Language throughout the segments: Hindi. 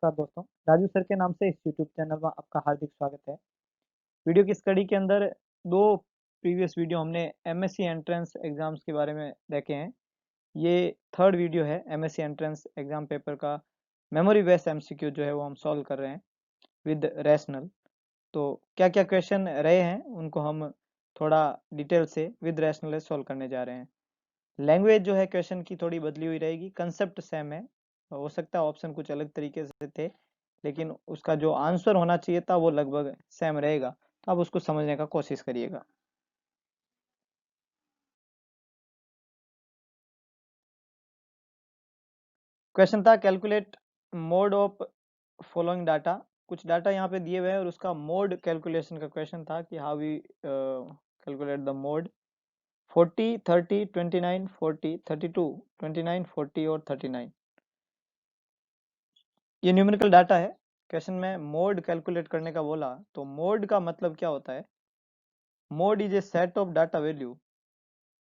नमस्कार दोस्तों, राजू सर के नाम से इस यूट्यूब चैनल में आपका हार्दिक स्वागत है। वीडियो की स्टडी के अंदर दो प्रीवियस वीडियो हमने एमएससी एंट्रेंस एग्जाम्स के बारे में देखे हैं। ये थर्ड वीडियो है एमएससी एंट्रेंस एग्जाम पेपर का मेमोरी बेस्ड एमसीक्यू जो है वो हम सॉल्व कर रहे हैं विद रैशनल। तो क्या क्या क्वेश्चन रहे हैं उनको हम थोड़ा डिटेल से विद रैशनल सॉल्व करने जा रहे हैं। लैंग्वेज जो है क्वेश्चन की थोड़ी बदली हुई रहेगी, कंसेप्ट सेम है, हो सकता है ऑप्शन कुछ अलग तरीके से थे लेकिन उसका जो आंसर होना चाहिए था वो लगभग सेम रहेगा, तो आप उसको समझने का कोशिश करिएगा। क्वेश्चन था calculate mode of following data. कुछ डाटा यहाँ पे दिए हुए हैं और उसका मोड कैलकुलेशन का क्वेश्चन था कि how we calculate the mode. 40, 30, 29, 40, 32, 29, 40 और 39 ये न्यूमेरिकल डाटा है। क्वेश्चन में मोड कैलकुलेट करने का बोला, तो मोड का मतलब क्या होता है? Mode is a set of data value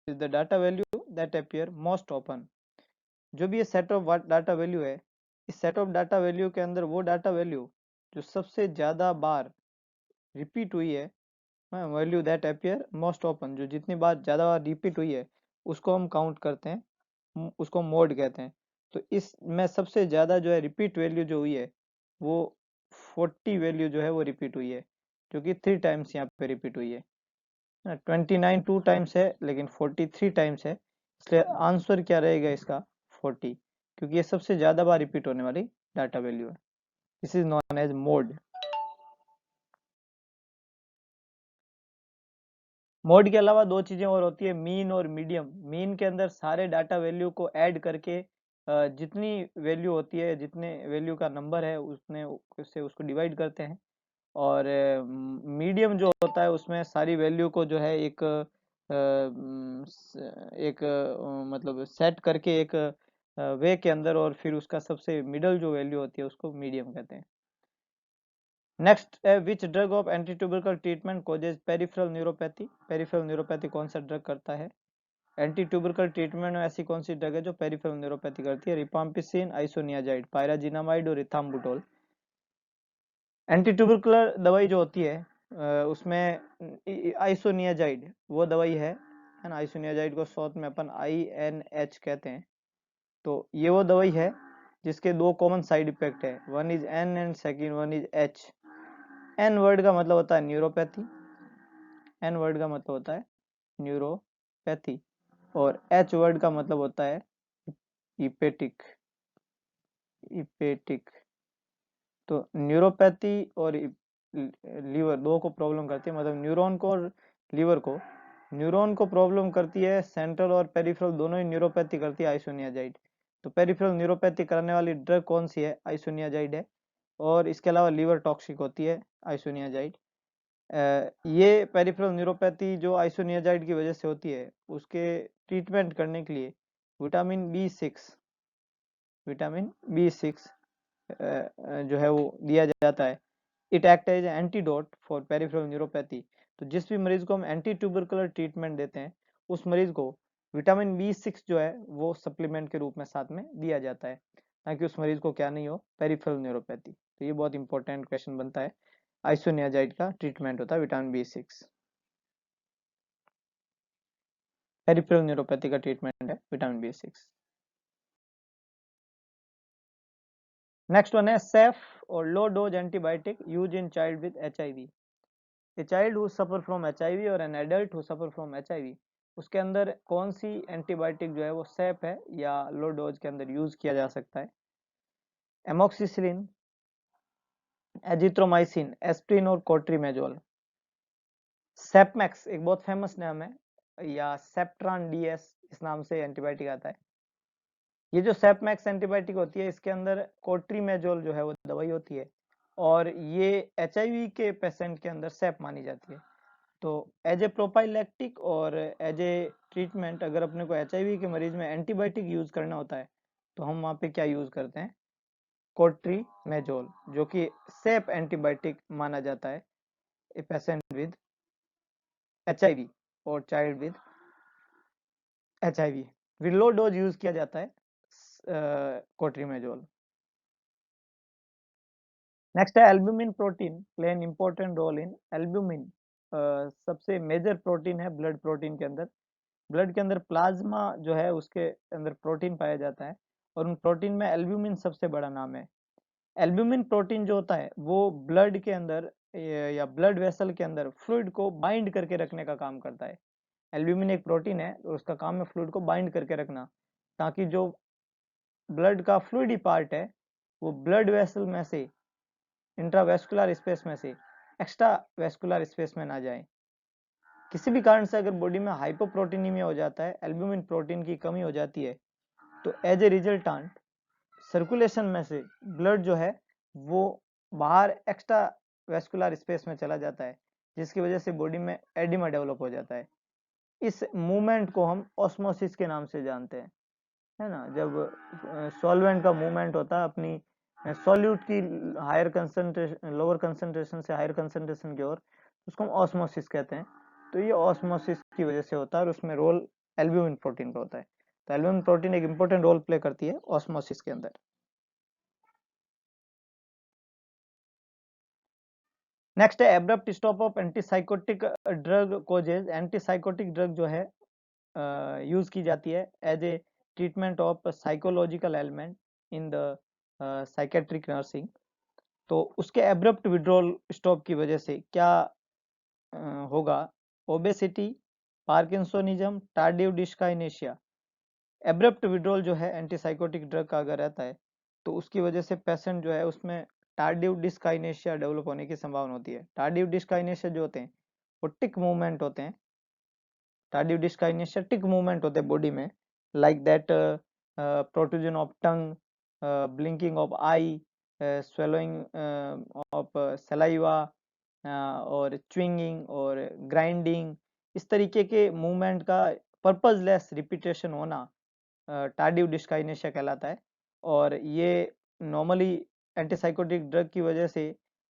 is the data value that appear most often. जो भी ये सेट ऑफ डाटा वैल्यू है, इस सेट ऑफ डाटा वैल्यू के अंदर वो डाटा वैल्यू जो सबसे ज्यादा बार रिपीट हुई है, value that appear most often, जो जितनी बार ज्यादा बार रिपीट हुई है उसको हम काउंट करते हैं, उसको मोड कहते हैं। तो इसमें सबसे ज्यादा जो है रिपीट वैल्यू जो हुई है वो 40 वैल्यू जो है वो रिपीट हुई है, जो कि 3 टाइम्स यहाँ पे रिपीट हुई है। 29 2 टाइम्स है लेकिन 43 टाइम्स है, इसलिए आंसर क्या रहेगा इसका 40, क्योंकि ये सबसे ज्यादा बार रिपीट होने वाली डाटा वैल्यू है। This is known as mode. Mode के अलावा दो चीजें और होती है, मीन और मीडियम। मीन के अंदर सारे डाटा वैल्यू को ऐड करके जितनी वैल्यू होती है, जितने वैल्यू का नंबर है उसने उससे उसको डिवाइड करते हैं। और मीडियम जो होता है उसमें सारी वैल्यू को जो है एक मतलब सेट करके एक वे के अंदर, और फिर उसका सबसे मिडल जो वैल्यू होती है उसको मीडियम कहते हैं। नेक्स्ट है which drug of anti tubercle treatment causes peripheral neuropathy. Peripheral neuropathy कौन सा ड्रग करता है? एंटी ट्यूबरकल ट्रीटमेंट में ऐसी कौन सी ड्रग है जो पेरिफेरल न्यूरोपैथी करती है? रिपाम्पिसिन, आइसोनियाजाइड, पायराजिनामाइड और इथाम्बुटोल। एंटी ट्यूबरकुलर दवाई जो होती है उसमें आइसोनियाजाइड वो दवाई है ना। आइसोनियाजाइड को शॉर्ट में अपन INH कहते हैं। तो ये वो दवाई है जिसके दो कॉमन साइड इफेक्ट है, one is N and second one is H। N word का मतलब होता है न्यूरोपैथी, N वर्ड का मतलब होता है न्यूरोपैथी, और H वर्ड का मतलब होता है इपेटिक। इपेटिक। तो न्यूरोपैथी और लीवर दो को प्रॉब्लम करती है, मतलब न्यूरॉन को और लीवर को। न्यूरॉन को प्रॉब्लम करती है सेंट्रल और पेरिफेरल दोनों ही न्यूरोपैथी करती है आइसोनियाजाइड। तो पेरिफेरल न्यूरोपैथी करने वाली ड्रग कौन सी है? आइसोनियाजाइड है। और इसके अलावा लीवर टॉक्सिक होती है आइसोनियाजाइड। ये पेरिफेरल न्यूरोपैथी जो आइसोनियाजाइड की वजह से होती है उसके ट्रीटमेंट करने के लिए विटामिन B6 जो है वो दिया जाता है। It act as antidote for peripheral neuropathy. तो जिस भी मरीज को हम एंटी ट्यूबरकुलर ट्रीटमेंट देते हैं उस मरीज को विटामिन B6 जो है वो सप्लीमेंट के रूप में साथ में दिया जाता है, ताकि उस मरीज को क्या नहीं हो, पेरिफेरल न्यूरोपैथी। तो ये बहुत इंपॉर्टेंट क्वेश्चन बनता है। आइसोनियाजाइड का ट्रीटमेंट होता है विटामिन B6। पेरिफेरल न्यूरोपैथी का ट्रीटमेंट है विटामिन B6। नेक्स्ट वन है सेफ और low dose antibiotic use in child with HIV। A child who suffer from HIV और an adult who suffer from HIV, उसके अंदर कौन सी एंटीबायोटिक जो है वो सेफ है या लो डोज के अंदर यूज किया जा सकता है? एमोक्सिसिलिन, एजिथ्रोमाइसिन, एस्प्रिन और कोट्रिमेजोल। सेपमैक्स एक बहुत फेमस नाम है, या सेप्ट्रान DS इस नाम से एंटीबायोटिक आता है। ये जो सेपमैक्स एंटीबायोटिक होती है इसके अंदर कोट्रिमेजोल जो है वो दवाई होती है, और ये HIV के पेशेंट के अंदर सेफ मानी जाती है। तो एज ए प्रोपाइलैक्टिक और एज ए ट्रीटमेंट अगर अपने को HIV के मरीज में एंटीबायोटिक यूज करना होता है तो हम वहाँ पे क्या यूज करते हैं? कोट्रिमेजोल, जो कि सेफ एंटीबायोटिक माना जाता है ए पेशेंट विद HIV और child with HIV। With low dose use किया जाता है कोट्रिमेजोल। नेक्स्ट है albumin protein play an important role in albumin. सबसे मेजर प्रोटीन है ब्लड प्रोटीन के अंदर। ब्लड के अंदर प्लाज्मा जो है उसके अंदर प्रोटीन पाया जाता है और उन प्रोटीन में एल्ब्यूमिन सबसे बड़ा नाम है। एल्ब्यूमिन प्रोटीन जो होता है वो ब्लड के अंदर या ब्लड वेसल के अंदर फ्लूइड को बाइंड करके रखने का काम करता है। एल्ब्यूमिन एक प्रोटीन है और उसका काम है फ्लूइड को बाइंड करके रखना, ताकि जो ब्लड का फ्लूइडी पार्ट है वो ब्लड वेसल में से इंट्रावेस्कुलर स्पेस में से एक्स्ट्रा वेस्कुलर स्पेस में ना जाए। किसी भी कारण से अगर बॉडी में हाइपोप्रोटीनीमिया हो जाता है, एल्ब्यूमिन प्रोटीन की कमी हो जाती है, तो एज ए रिजल्टेंट सर्कुलेशन में से ब्लड जो है वो बाहर एक्स्ट्रा वेस्कुलर स्पेस में चला जाता है, जिसकी वजह से बॉडी में एडिमा डेवलप हो जाता है। इस मूवमेंट को हम ऑस्मोसिस के नाम से जानते हैं, है ना। जब सॉल्वेंट का मूवमेंट होता है अपनी सॉल्यूट की हायर कंसंट्रेशन लोअर कंसंट्रेशन से हायर कंसंट्रेशन की ओर, उसको हम ऑस्मोसिस कहते हैं। तो ये ऑस्मोसिस की वजह से होता है और उसमें रोल एल्ब्यूमिन प्रोटीन का होता है। तो एल्ब्यूमिन प्रोटीन एक इंपॉर्टेंट रोल प्ले करती है ऑस्मोसिस के अंदर। नेक्स्ट है abrupt stop of antipsychotic drug causes. Antipsychotic drug जो है यूज की जाती है as a treatment of psychological element in the psychiatric nursing. तो उसके एब्रप्ट विड्रॉल स्टॉप की वजह से क्या होगा? Obesity, parkinsonism, tardive dyskinesia. Abrupt withdrawal जो है एंटीसाइकोटिक ड्रग का अगर रहता है तो उसकी वजह से पेशेंट जो है उसमें टार्डिव डिस्काइनेशिया डेवलप होने की संभावना होती है। टार्डिव डिस्काइनेशिया जो होते हैं वो टिक मूवमेंट होते हैं। टार्डिव डिस्काइनेशिया टिक मूवमेंट होते हैं बॉडी में, like that protrusion of tongue, blinking of I, swallowing of saliva और च्विंगिंग और ग्राइंडिंग। इस तरीके के मूवमेंट का पर्पजलेस रिपीटेशन होना टार्डिव डिस्काइनेशिया कहलाता है। और ये नॉर्मली एंटीसाइकोटिक ड्रग की वजह से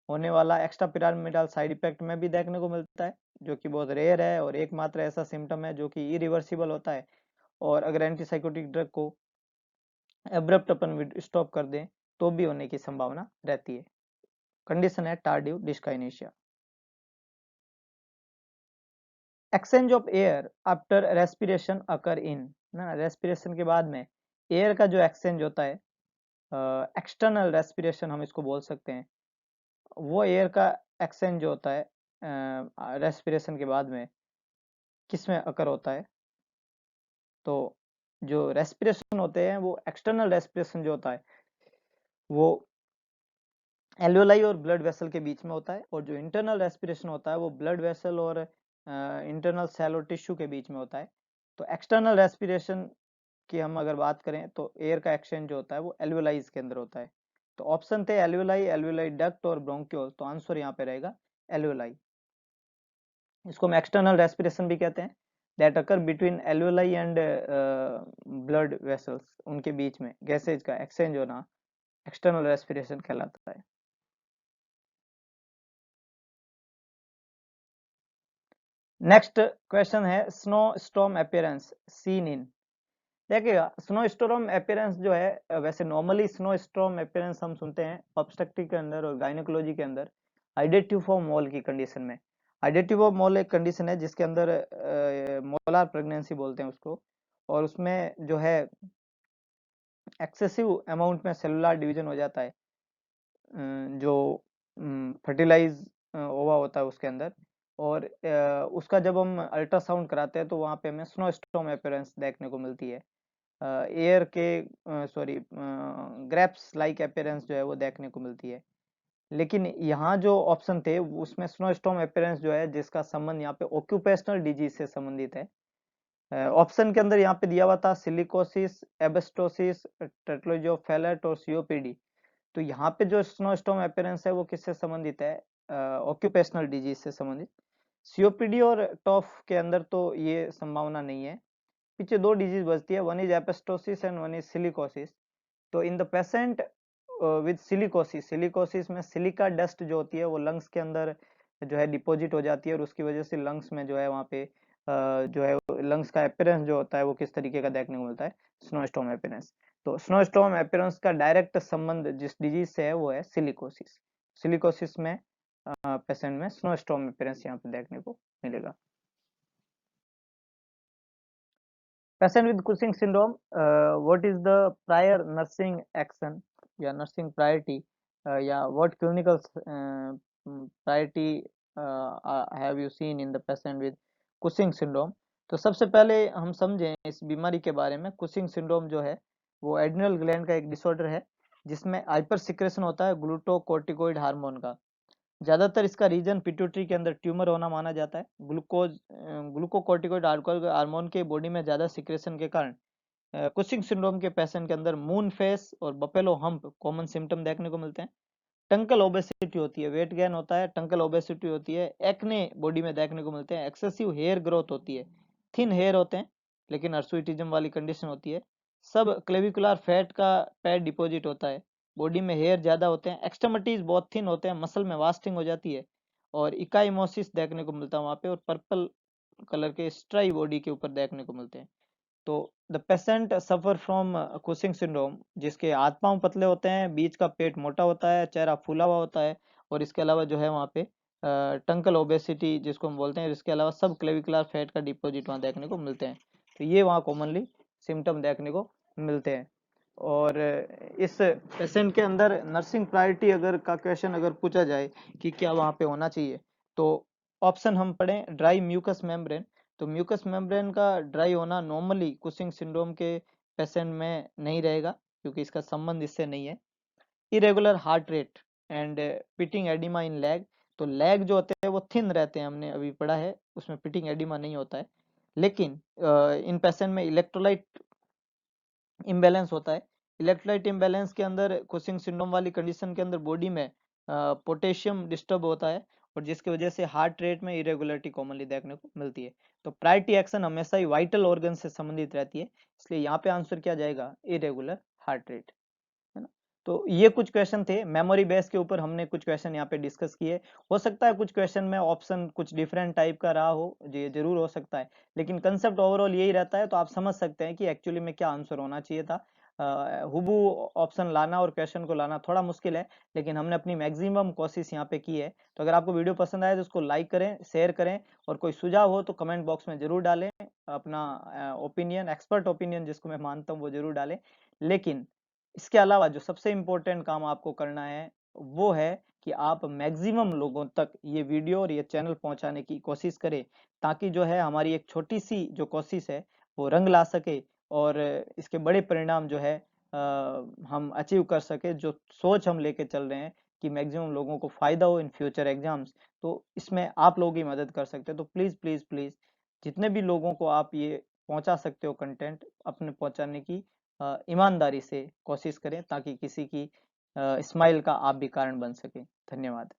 होने वाला एक्स्ट्रा पिरामिडल साइड इफेक्ट में भी देखने को मिलता है, जो कि बहुत रेयर है और एकमात्र ऐसा सिम्टम है जो कि इरिवर्सिबल होता है। और अगर एंटीसाइकोटिक ड्रग को एब्रप्ट अपन स्टॉप कर दें तो भी होने की संभावना रहती है। कंडीशन है tardive dyskinesia. Exchange of air after respiration occur in, ना रेस्पिरेशन के बाद में एयर का जो एक्सचेंज होता है, एक्सटर्नल रेस्पिरेशन हम इसको बोल सकते हैं। वो एयर का एक्सचेंज जो होता है रेस्पिरेशन के बाद में किस में अकर होता है? तो जो रेस्पिरेशन होते हैं वो एक्सटर्नल रेस्पिरेशन जो होता है वो एल्वेलाई और ब्लड वेसल के बीच में होता है, और जो इंटरनल रेस्पिरेशन होता है वो ब्लड वेसल और इंटरनल सेल और टिश्यू के बीच में होता है। तो एक्सटर्नल रेस्पिरेशन की हम अगर बात करें तो एयर का एक्सचेंज जो होता है वो एल्वेलाइज के अंदर होता है। तो ऑप्शन थे एल्वेलाई, एल्वेलाई डक्ट और ब्रोंक्यूल, तो आंसर यहाँ पे रहेगा एल्वेलाई। इसको हम एक्सटर्नल रेस्पिरेशन भी कहते हैं, that occur between alveoli and blood vessels, उनके बीच में गैसेज का एक्सचेंज होना एक्सटर्नल रेस्पिरेशन कहलाता है। नेक्स्ट क्वेश्चन है snow storm appearance seen in. देखिएगा स्नो स्टॉर्म अपीयरेंस जो है वैसे नॉर्मली स्नो स्टॉर्म अपीयरेंस हम सुनते हैं ऑब्स्टेट्रिक के अंदर और गायनेकोलॉजी के अंदर हाइडेटिव मोल की कंडीशन में। हाइडेटिव मोल एक कंडीशन है जिसके अंदर मोलार प्रेगनेंसी बोलते हैं उसको, और उसमें जो है एक्सेसिव अमाउंट में सेलुलर डिवीजन हो जाता है, जो फर्टिलाइज ओवा होता है उसके अंदर। और उसका जब हम अल्ट्रासाउंड कराते हैं तो वहाँ पे हमें स्नो स्टॉर्म अपीयरेंस देखने को मिलती है। एयर के सॉरी ग्रेप्स लाइक अपीयरेंस जो है वो देखने को मिलती है। लेकिन यहाँ जो ऑप्शन थे उसमें स्नो स्टॉर्म अपीयरेंस जो है जिसका संबंध यहाँ पे ऑक्यूपेशनल डिजीज से संबंधित है। ऑप्शन के अंदर यहाँ पे दिया हुआ था सिलिकोसिस, एबेस्टोसिस, टेट्रोलॉजी ऑफ फैलेट और सीओपीडी। तो यहाँ पे जो स्नो स्टॉर्म अपीयरेंस है वो किससे संबंधित है? ऑक्यूपेशनल डिजीज से संबंधित। सीओपीडी और टॉफ के अंदर तो ये संभावना नहीं है। पीछे दो डिजीज बचती है, one is asbestosis and one is silicosis. तो in the patient with silicosis, silicosis में सिलिका डस्ट जो होती है वो लंग्स के अंदर जो है डिपॉजिट हो जाती है और उसकी वजह से लंग्स में जो है वहाँ पे जो है लंग्स का अपीयरेंस जो होता है वो किस तरीके का देखने को मिलता है? Snowstorm appearance. तो स्नोस्टॉर्म अपीयरेंस का डायरेक्ट संबंध जिस डिजीज से है वो है सिलिकोसिस। सिलिकोसिस में पेशेंट में स्नो स्टॉर्म अपीयरेंस यहाँ पे देखने को मिलेगा। Patient with Cushing syndrome, what is the prior nursing action या nursing priority या what clinical priority have you seen in the patient with Cushing syndrome? तो सबसे पहले हम समझें इस बीमारी के बारे में। कुशिंग सिंड्रोम जो है वो एड्रिनल ग्लैंड का एक डिसऑर्डर है जिसमें हाइपर सिक्रेशन होता है ग्लूटोकोर्टिकोइड हार्मोन का। ज्यादातर इसका रीजन पिट्यूटरी के अंदर ट्यूमर होना माना जाता है। ग्लूकोकोर्टिकोइड हार्मोन के बॉडी में ज्यादा सिक्रेशन के कारण कुशिंग सिंड्रोम के पेशेंट के अंदर मून फेस और बफेलो हम्प कॉमन सिम्टम देखने को मिलते हैं। टंकल ओबेसिटी होती है, वेट गेन होता है, टंकल ओबेसिटी होती है, एक्ने बॉडी में देखने को मिलते हैं, एक्सेसिव हेयर ग्रोथ होती है, थिन हेयर होते हैं लेकिन अर्सुइटिज्म वाली कंडीशन होती है, सब क्लेविकुलर फैट का पैड डिपॉजिट होता है, बॉडी में हेयर ज्यादा होते हैं, एक्सट्रीमिटीज बहुत थिन होते हैं, मसल में वास्टिंग हो जाती है और इकाइमोसिस देखने को मिलता है वहां पे, और पर्पल कलर के स्ट्राई बॉडी के ऊपर देखने को मिलते हैं। तो the patient suffer from Cushing syndrome जिसके हाथ पांव पतले होते हैं, बीच का पेट मोटा होता है, चेहरा फूला हुआ होता है और इसके अलावा जो है वहाँ पे टंकल ओबेसिटी जिसको हम बोलते हैं, इसके अलावा सब क्लेविकुलर फैट का डिपॉजिट वहाँ देखने को मिलते हैं। तो ये वहाँ कॉमनली सिम्टम देखने को मिलते हैं। और इस पेशेंट के अंदर नर्सिंग प्रायोरिटी अगर का क्वेश्चन अगर पूछा जाए कि क्या वहाँ पे होना चाहिए, तो ऑप्शन हम पढ़ें ड्राई म्यूकस मेम्ब्रेन। तो म्यूकस मेम्ब्रेन का ड्राई होना नॉर्मली कुशिंग सिंड्रोम के पेशेंट में नहीं रहेगा क्योंकि इसका संबंध इससे नहीं है। Irregular heart rate and pitting oedema in leg, तो लेग जो होते हैं वो थिन रहते हैं, हमने अभी पढ़ा है, उसमें पिटिंग एडिमा नहीं होता है। लेकिन इन पेशेंट में इलेक्ट्रोलाइट इम्बैलेंस होता है। इलेक्ट्रोलाइट इम्बैलेंस के अंदर कुशिंग सिंड्रोम वाली कंडीशन के अंदर बॉडी में पोटेशियम डिस्टर्ब होता है और जिसकी वजह से हार्ट रेट में इरेगुलरिटी कॉमनली देखने को मिलती है। तो प्रायोरिटी एक्शन हमेशा ही वाइटल ऑर्गन से संबंधित रहती है, इसलिए यहाँ पे आंसर क्या जाएगा, इरेगुलर हार्ट रेट, है ना। तो ये कुछ क्वेश्चन थे मेमोरी बेस के ऊपर, हमने कुछ क्वेश्चन यहाँ पे डिस्कस किए। हो सकता है कुछ क्वेश्चन में ऑप्शन कुछ डिफरेंट टाइप का रहा हो, ये जरूर हो सकता है, लेकिन कंसेप्ट ओवरऑल यही रहता है। तो आप समझ सकते हैं कि एक्चुअली में क्या आंसर होना चाहिए था। हुबू ऑप्शन लाना और क्वेश्चन को लाना थोड़ा मुश्किल है, लेकिन हमने अपनी मैक्सिमम कोशिश यहाँ पे की है। तो अगर आपको वीडियो पसंद आए तो उसको लाइक करें, शेयर करें, और कोई सुझाव हो तो कमेंट बॉक्स में जरूर डालें, अपना ओपिनियन, एक्सपर्ट ओपिनियन जिसको मैं मानता हूँ वो जरूर डालें। लेकिन इसके अलावा जो सबसे इम्पोर्टेंट काम आपको करना है वो है कि आप मैक्सिमम लोगों तक ये वीडियो और ये चैनल पहुंचाने की कोशिश करें, ताकि जो है हमारी एक छोटी सी जो कोशिश है वो रंग ला सके और इसके बड़े परिणाम जो है हम अचीव कर सके। जो सोच हम लेके चल रहे हैं कि मैक्सिमम लोगों को फायदा हो इन फ्यूचर एग्जाम्स, तो इसमें आप लोग ही मदद कर सकते हैं। तो प्लीज प्लीज प्लीज जितने भी लोगों को आप ये पहुंचा सकते हो कंटेंट, अपने पहुंचाने की ईमानदारी से कोशिश करें ताकि किसी की स्माइल का आप भी कारण बन सके। धन्यवाद।